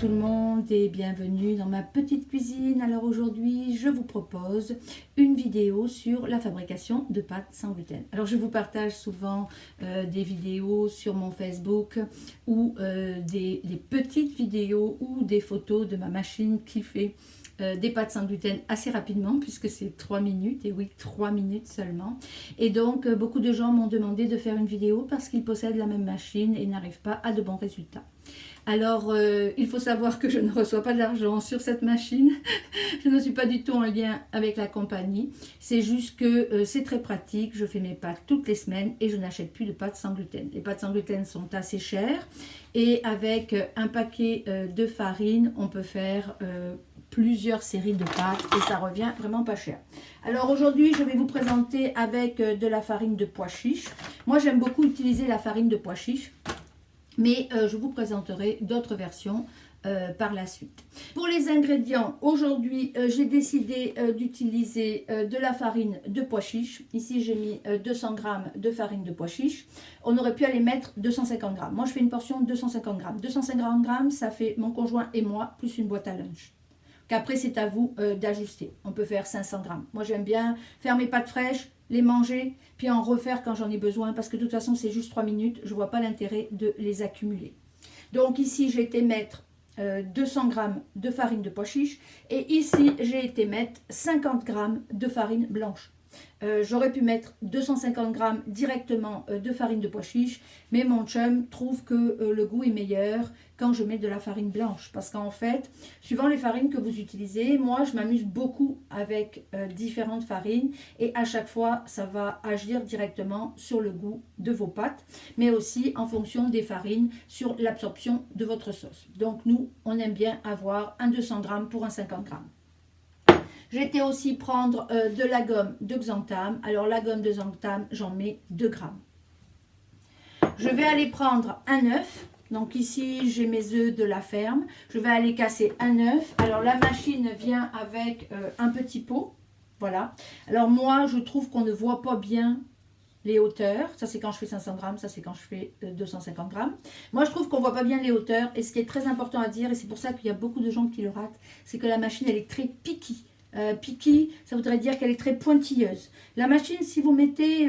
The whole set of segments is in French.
tout le monde et bienvenue dans ma petite cuisine. Alors aujourd'hui, je vous propose une vidéo sur la fabrication de pâtes sans gluten. Alors je vous partage souvent des vidéos sur mon Facebook ou des petites vidéos ou des photos de ma machine qui fait des pâtes sans gluten assez rapidement puisque c'est 3 minutes, et oui 3 minutes seulement. Et donc beaucoup de gens m'ont demandé de faire une vidéo parce qu'ils possèdent la même machine et n'arrivent pas à de bons résultats. Alors il faut savoir que je ne reçois pas d'argent sur cette machine. Je ne suis pas du tout en lien avec la compagnie. C'est juste que c'est très pratique. Je fais mes pâtes toutes les semaines et je n'achète plus de pâtes sans gluten. Les pâtes sans gluten sont assez chères et avec un paquet de farine, on peut faire plusieurs séries de pâtes et ça revient vraiment pas cher. Alors aujourd'hui, je vais vous présenter avec de la farine de pois chiche. Moi, j'aime beaucoup utiliser la farine de pois chiche, mais je vous présenterai d'autres versions par la suite. Pour les ingrédients, aujourd'hui, j'ai décidé d'utiliser de la farine de pois chiche. Ici, j'ai mis 200 g de farine de pois chiche. On aurait pu aller mettre 250 g. Moi, je fais une portion de 250 g. 250 g, ça fait mon conjoint et moi, plus une boîte à lunch. Qu'après, c'est à vous d'ajuster. On peut faire 500 g. Moi, j'aime bien faire mes pâtes fraîches, les manger, puis en refaire quand j'en ai besoin, parce que de toute façon, c'est juste 3 minutes. Je ne vois pas l'intérêt de les accumuler. Donc ici, j'ai été mettre 200 g de farine de pois chiche, et ici, j'ai été mettre 50 g de farine blanche. J'aurais pu mettre 250 g directement de farine de pois chiche, mais mon chum trouve que le goût est meilleur quand je mets de la farine blanche, parce qu'en fait, suivant les farines que vous utilisez, moi je m'amuse beaucoup avec différentes farines, et à chaque fois ça va agir directement sur le goût de vos pâtes, mais aussi en fonction des farines sur l'absorption de votre sauce. Donc nous, on aime bien avoir un 200 g pour un 50 g. J'ai été aussi prendre de la gomme de xanthan. Alors la gomme de xanthan, j'en mets 2 g. Je vais aller prendre un œuf. Donc ici, j'ai mes œufs de la ferme. Je vais aller casser un œuf. Alors la machine vient avec un petit pot. Voilà. Alors moi, je trouve qu'on ne voit pas bien les hauteurs. Ça, c'est quand je fais 500 g. Ça, c'est quand je fais 250 g. Moi, je trouve qu'on ne voit pas bien les hauteurs. Et ce qui est très important à dire, et c'est pour ça qu'il y a beaucoup de gens qui le ratent, c'est que la machine, elle est très piquée. Piquée, ça voudrait dire qu'elle est très pointilleuse. La machine, si vous mettez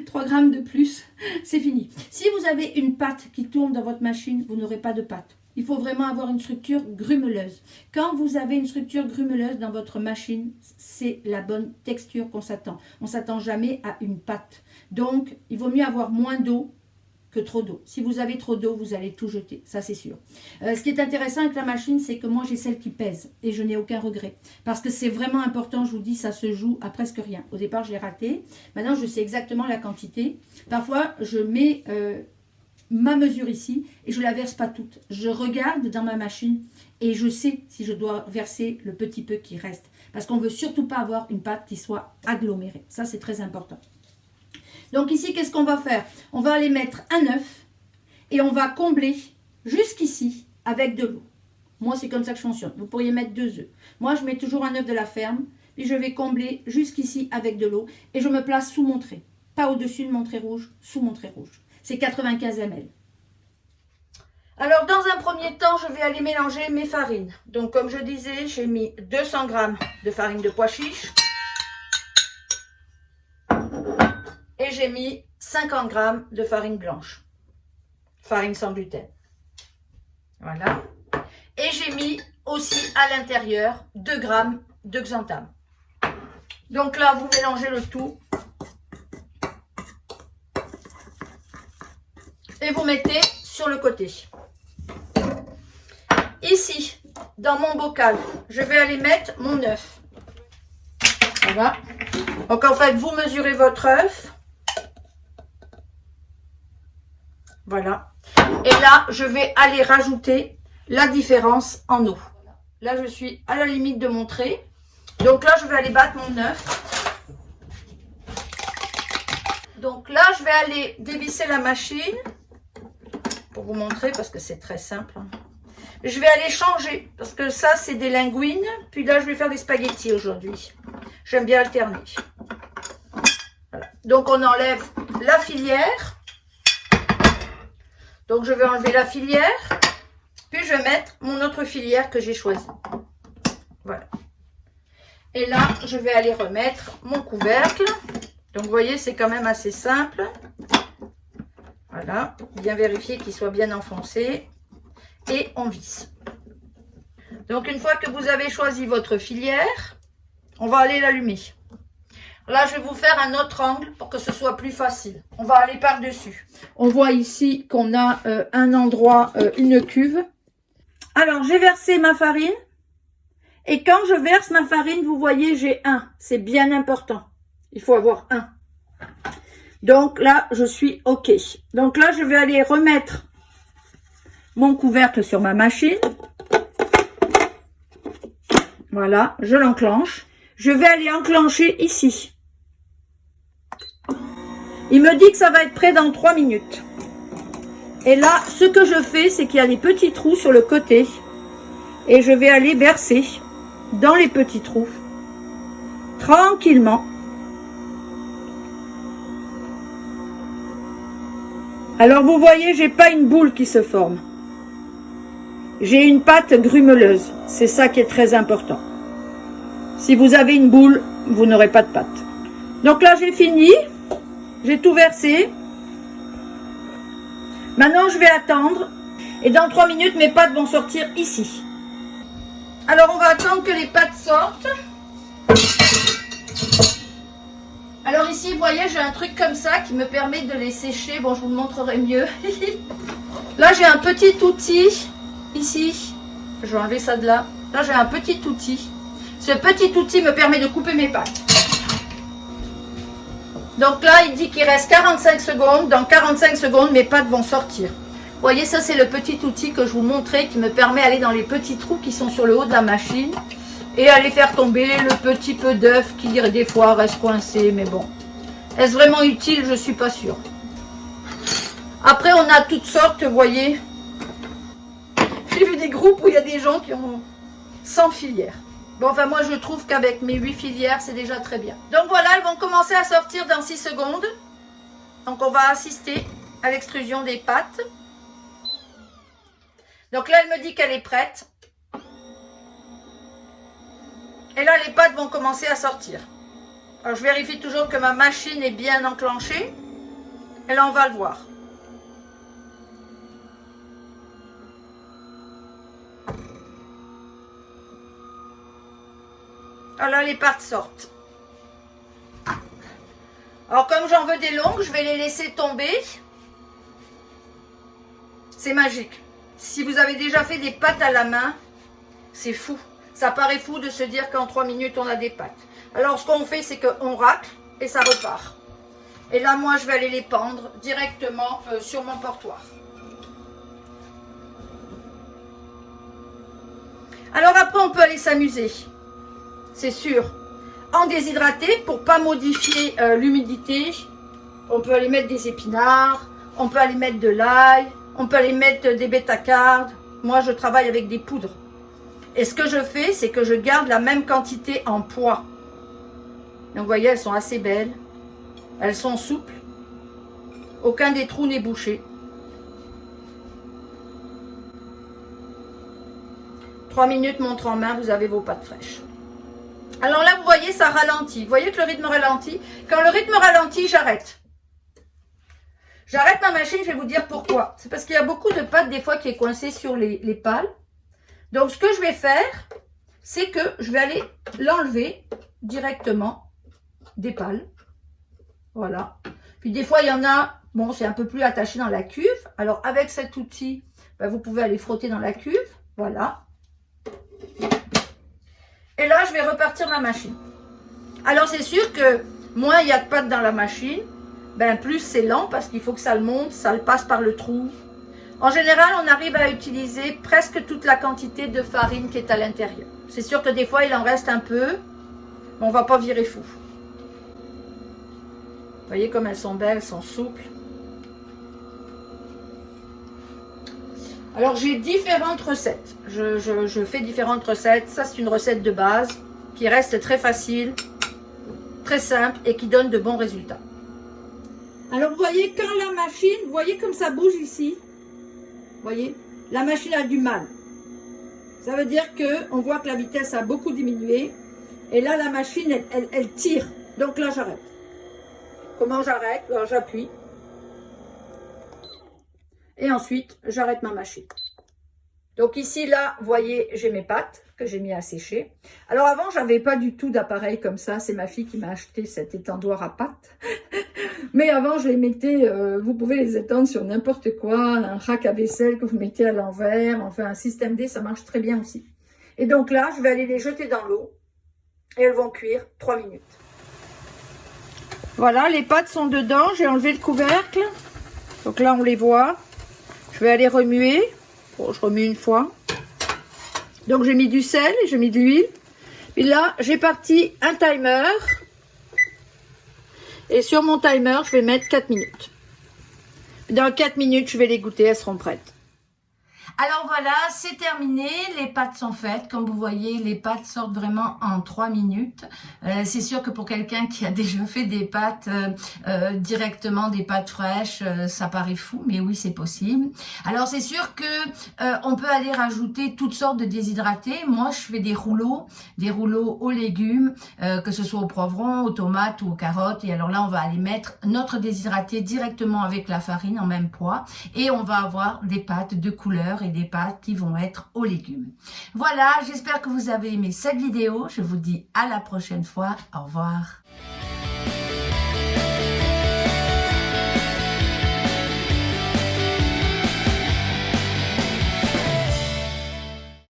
3 grammes de plus, c'est fini. Si vous avez une pâte qui tourne dans votre machine, vous n'aurez pas de pâte. Il faut vraiment avoir une structure grumeleuse. Quand vous avez une structure grumeleuse dans votre machine, c'est la bonne texture qu'on s'attend. On ne s'attend jamais à une pâte. Donc, il vaut mieux avoir moins d'eau que trop d'eau. Si vous avez trop d'eau, vous allez tout jeter, ça c'est sûr. Ce qui est intéressant avec la machine, c'est que moi j'ai celle qui pèse et je n'ai aucun regret. Parce que c'est vraiment important, je vous dis, ça se joue à presque rien. Au départ, je l'ai raté. Maintenant, je sais exactement la quantité. Parfois, je mets ma mesure ici et je la verse pas toute. Je regarde dans ma machine et je sais si je dois verser le petit peu qui reste. Parce qu'on ne veut surtout pas avoir une pâte qui soit agglomérée. Ça, c'est très important. Donc ici, qu'est-ce qu'on va faire? On va aller mettre un œuf et on va combler jusqu'ici avec de l'eau. Moi, c'est comme ça que je fonctionne. Vous pourriez mettre 2 œufs. Moi, je mets toujours un œuf de la ferme, puis je vais combler jusqu'ici avec de l'eau et je me place sous mon trait. Pas au-dessus de mon trait rouge, sous mon trait rouge. C'est 95 ml. Alors, dans un premier temps, je vais aller mélanger mes farines. Donc, comme je disais, j'ai mis 200 g de farine de pois chiche. Et j'ai mis 50 g de farine blanche, farine sans gluten. Voilà. Et j'ai mis aussi à l'intérieur 2 g de xanthan. Donc là, vous mélangez le tout. Et vous mettez sur le côté. Ici, dans mon bocal, je vais aller mettre mon œuf. Voilà. Donc en fait, vous mesurez votre œuf. Voilà. Et là, je vais aller rajouter la différence en eau. Là, je suis à la limite de mon trait. Donc là, je vais aller battre mon œuf. Donc là, je vais aller dévisser la machine. Pour vous montrer, parce que c'est très simple. Je vais aller changer. Parce que ça, c'est des linguines. Puis là, je vais faire des spaghettis aujourd'hui. J'aime bien alterner. Voilà. Donc, on enlève la filière. Donc, je vais enlever la filière. Puis je vais mettre mon autre filière que j'ai choisie. Voilà. Et là, je vais aller remettre mon couvercle. Donc, vous voyez, c'est quand même assez simple. Voilà. Bien vérifier qu'il soit bien enfoncé. Et on visse. Donc, une fois que vous avez choisi votre filière, on va aller l'allumer. Là, je vais vous faire un autre angle pour que ce soit plus facile. On va aller par-dessus. On voit ici qu'on a un endroit, une cuve. Alors, j'ai versé ma farine. Et quand je verse ma farine, vous voyez, j'ai 1. C'est bien important. Il faut avoir 1. Donc là, je suis OK. Donc là, je vais aller remettre mon couvercle sur ma machine. Voilà, je l'enclenche. Je vais aller enclencher ici. Il me dit que ça va être prêt dans 3 minutes. Et là, ce que je fais, c'est qu'il y a des petits trous sur le côté. Et je vais aller verser dans les petits trous, tranquillement. Alors vous voyez, j'ai pas une boule qui se forme. J'ai une pâte grumeleuse. C'est ça qui est très important. Si vous avez une boule, vous n'aurez pas de pâte. Donc là, j'ai fini. J'ai tout versé. Maintenant, je vais attendre. Et dans 3 minutes, mes pâtes vont sortir ici. Alors, on va attendre que les pâtes sortent. Alors ici, vous voyez, j'ai un truc comme ça qui me permet de les sécher. Bon, je vous le montrerai mieux. Là, j'ai un petit outil. Ici. Je vais enlever ça de là. Là, j'ai un petit outil. Ce petit outil me permet de couper mes pâtes. Donc là, il dit qu'il reste 45 secondes. Dans 45 secondes, mes pâtes vont sortir. Vous voyez, ça c'est le petit outil que je vous montrais qui me permet d'aller dans les petits trous qui sont sur le haut de la machine et aller faire tomber le petit peu d'œuf qui des fois reste coincé, mais bon. Est-ce vraiment utile? Je ne suis pas sûre. Après, on a toutes sortes, vous voyez. J'ai vu des groupes où il y a des gens qui ont 100 filières. Bon, enfin, moi, je trouve qu'avec mes 8 filières, c'est déjà très bien. Donc voilà, elles vont commencer à sortir dans 6 secondes. Donc, on va assister à l'extrusion des pâtes. Donc là, elle me dit qu'elle est prête. Et là, les pâtes vont commencer à sortir. Alors, je vérifie toujours que ma machine est bien enclenchée. Et là, on va le voir. Alors là, les pâtes sortent. Alors, comme j'en veux des longues, je vais les laisser tomber. C'est magique. Si vous avez déjà fait des pâtes à la main, c'est fou. Ça paraît fou de se dire qu'en 3 minutes, on a des pâtes. Alors, ce qu'on fait, c'est qu'on racle et ça repart. Et là, moi, je vais aller les pendre directement sur mon portoir. Alors après, on peut aller s'amuser. C'est sûr. En déshydraté, pour ne pas modifier l'humidité, on peut aller mettre des épinards, on peut aller mettre de l'ail, on peut aller mettre des bêta-cardes. Moi, je travaille avec des poudres. Et ce que je fais, c'est que je garde la même quantité en poids. Donc, vous voyez, elles sont assez belles. Elles sont souples. Aucun des trous n'est bouché. 3 minutes, montre en main, vous avez vos pâtes fraîches. Alors là, vous voyez, ça ralentit. Vous voyez que le rythme ralentit. Quand le rythme ralentit, j'arrête. J'arrête ma machine, je vais vous dire pourquoi. C'est parce qu'il y a beaucoup de pâtes, des fois, qui est coincée sur les pales. Donc, ce que je vais faire, c'est que je vais aller l'enlever directement des pales. Voilà. Puis, des fois, il y en a, bon, c'est un peu plus attaché dans la cuve. Alors, avec cet outil, ben, vous pouvez aller frotter dans la cuve. Voilà. Et là, je vais repartir ma machine. Alors, c'est sûr que moins il y a de pâtes dans la machine, ben plus c'est lent parce qu'il faut que ça le monte, ça le passe par le trou. En général, on arrive à utiliser presque toute la quantité de farine qui est à l'intérieur. C'est sûr que des fois, il en reste un peu, mais on ne va pas virer fou. Vous voyez comme elles sont belles, elles sont souples. Alors, j'ai différentes recettes. Je fais différentes recettes. Ça, c'est une recette de base qui reste très facile, très simple et qui donne de bons résultats. Alors, vous voyez, quand la machine, vous voyez comme ça bouge ici. Vous voyez, la machine a du mal. Ça veut dire que on voit que la vitesse a beaucoup diminué. Et là, la machine, elle tire. Donc là, j'arrête. Comment j'arrête? Alors, j'appuie. Et ensuite, j'arrête ma machine. Donc ici, là, vous voyez, j'ai mes pâtes que j'ai mis à sécher. Alors avant, j'avais pas du tout d'appareil comme ça. C'est ma fille qui m'a acheté cet étendoir à pâtes. Mais avant, je les mettais, vous pouvez les étendre sur n'importe quoi. Un rack à vaisselle que vous mettez à l'envers. Enfin, un système D, ça marche très bien aussi. Et donc là, je vais aller les jeter dans l'eau. Et elles vont cuire 3 minutes. Voilà, les pâtes sont dedans. J'ai enlevé le couvercle. Donc là, on les voit. Je vais aller remuer. Bon, je remue une fois. Donc, j'ai mis du sel, j'ai mis de l'huile. Et là, j'ai parti un timer. Et sur mon timer, je vais mettre 4 minutes. Dans 4 minutes, je vais les goûter, elles seront prêtes. Alors voilà, c'est terminé, les pâtes sont faites. Comme vous voyez, les pâtes sortent vraiment en 3 minutes. C'est sûr que pour quelqu'un qui a déjà fait des pâtes directement, des pâtes fraîches, ça paraît fou, mais oui, c'est possible. Alors c'est sûr que on peut aller rajouter toutes sortes de déshydratés. Moi, je fais des rouleaux aux légumes, que ce soit au poivron, aux tomates ou aux carottes. Et alors là, on va aller mettre notre déshydraté directement avec la farine en même poids. Et on va avoir des pâtes de couleur et des pâtes qui vont être aux légumes. Voilà, j'espère que vous avez aimé cette vidéo. Je vous dis à la prochaine fois. Au revoir.